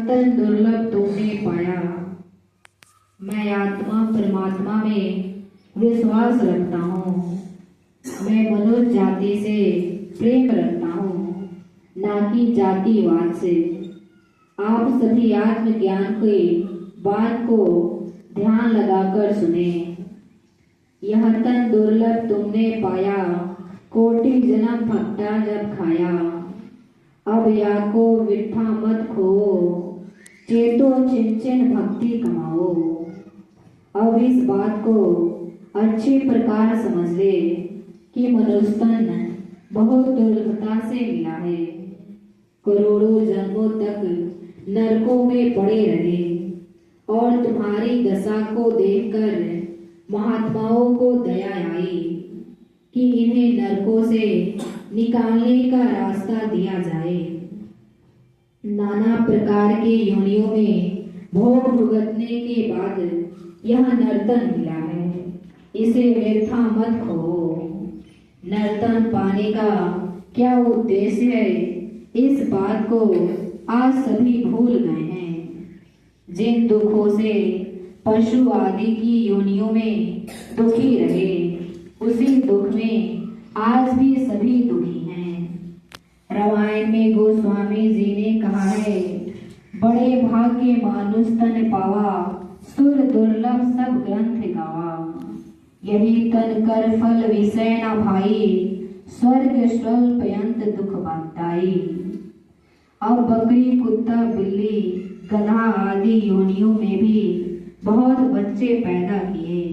तन दुर्लभ तुमने पाया। मैं आत्मा परमात्मा में विश्वास रखता हूँ। मैं मनुष्य जाति से प्रेम रखता हूँ, ना कि जातिवाद से। आप सभी आत्मज्ञान की बात को ध्यान लगाकर सुने। यह तन दुर्लभ तुमने पाया, कोटि जन्म भक्ता जब खाया। अब या को विठा मत खो, चेतो चिंचन भक्ति कमाओ। अब इस बात को अच्छे प्रकार समझ ले कि मनुष्य तन बहुत दुर्लभता से मिला है। करोड़ों जन्मों तक नरकों में पड़े रहे और तुम्हारी दशा को देखकर महात्माओं को दया आई कि इन्हें नरकों से निकालने का रास्ता दिया जाए। नाना प्रकार के योनियों में भोग भुगतने के बाद यह नर्तन मिला है, इसे व्यर्था मत खो। नर्तन पाने का क्या उद्देश्य है, इस बात को आज सभी भूल गए हैं। जिन दुखों से पशु आदि की योनियों में दुखी रहे, उसी दुख में आज भी सभी दुखी हैं। रामायण में गोस्वामी जी ने कहा है, बड़े भाग्य मानुष तन पावा, सुर दुर्लभ सब ग्रंथ गावा। यही तन कर फल विषय न भाई, स्वर्ग स्वल्पयंत दुख बाताई। अब बकरी कुत्ता बिल्ली गधा आदि योनियों में भी बहुत बच्चे पैदा किए,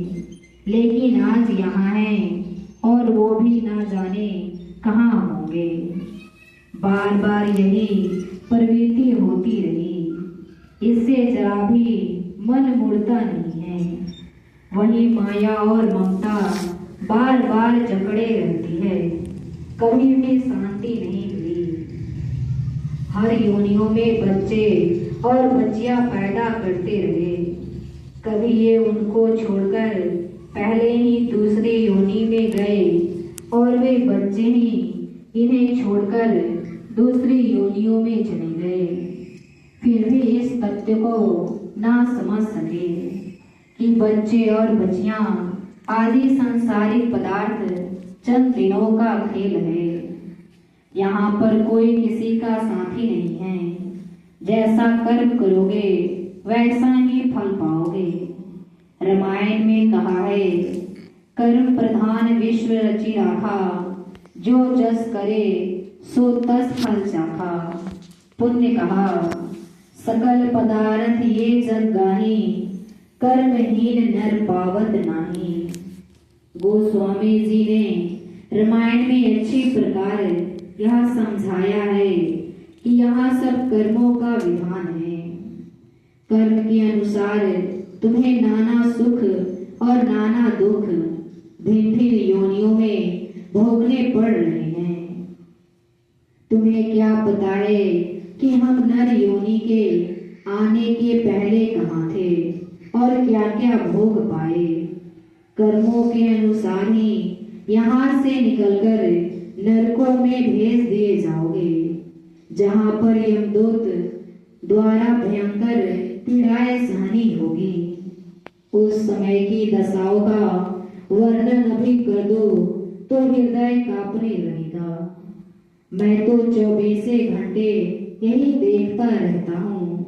लेकिन आज यहाँ हैं और वो भी ना जाने कहाँ होंगे। बार बार यही प्रवृत्ति होती रही, इससे जरा भी मन मुड़ता नहीं है। वही माया और ममता बार बार जकड़े रहती है, कभी भी शांति नहीं मिली। हर योनियों में बच्चे और बच्चियां पैदा करते रहे, कभी ये उनको छोड़कर पहले ही दूसरी योनि में गए और वे बच्चे ही इन्हें छोड़कर दूसरी योनियों में चले गए। फिर भी इस तथ्य को ना समझ सके कि बच्चे और बच्चियां आदि सांसारिक पदार्थ चंद दिनों का खेल है। यहाँ पर कोई किसी का साथी नहीं है। जैसा कर्म करोगे वैसा ही फल पाओगे। रामायण में कहा है, कर्म प्रधान विश्व रचि राखा, जो जस करे सो तस फल चाखा। पुण्य कहा, सकल पदार्थ ये जग गाही, कर्महीन नर पावत नाही। गोस्वामी जी ने रामायण में अच्छी प्रकार यह समझाया है कि यहाँ सब कर्मों का विधान है। कर्म के अनुसार तुम्हें नाना सुख और नाना दुख भिन्न भिन्न योनियों में भोगने पड़ रहे हैं। तुम्हें क्या पता है कि हम नर योनि के आने के पहले कहाँ थे और क्या क्या भोग पाए। कर्मों के अनुसार ही यहाँ से निकलकर नरकों में भेज दिए जाओगे, जहाँ पर यमदूत द्वारा भयंकर पीड़ाएं सहनी होगी। उस समय की दशाओं का वर्णन अभी कर दो तो हृदय कांपने लगेगा। मैं तो 24 घंटे यही देखता रहता हूँ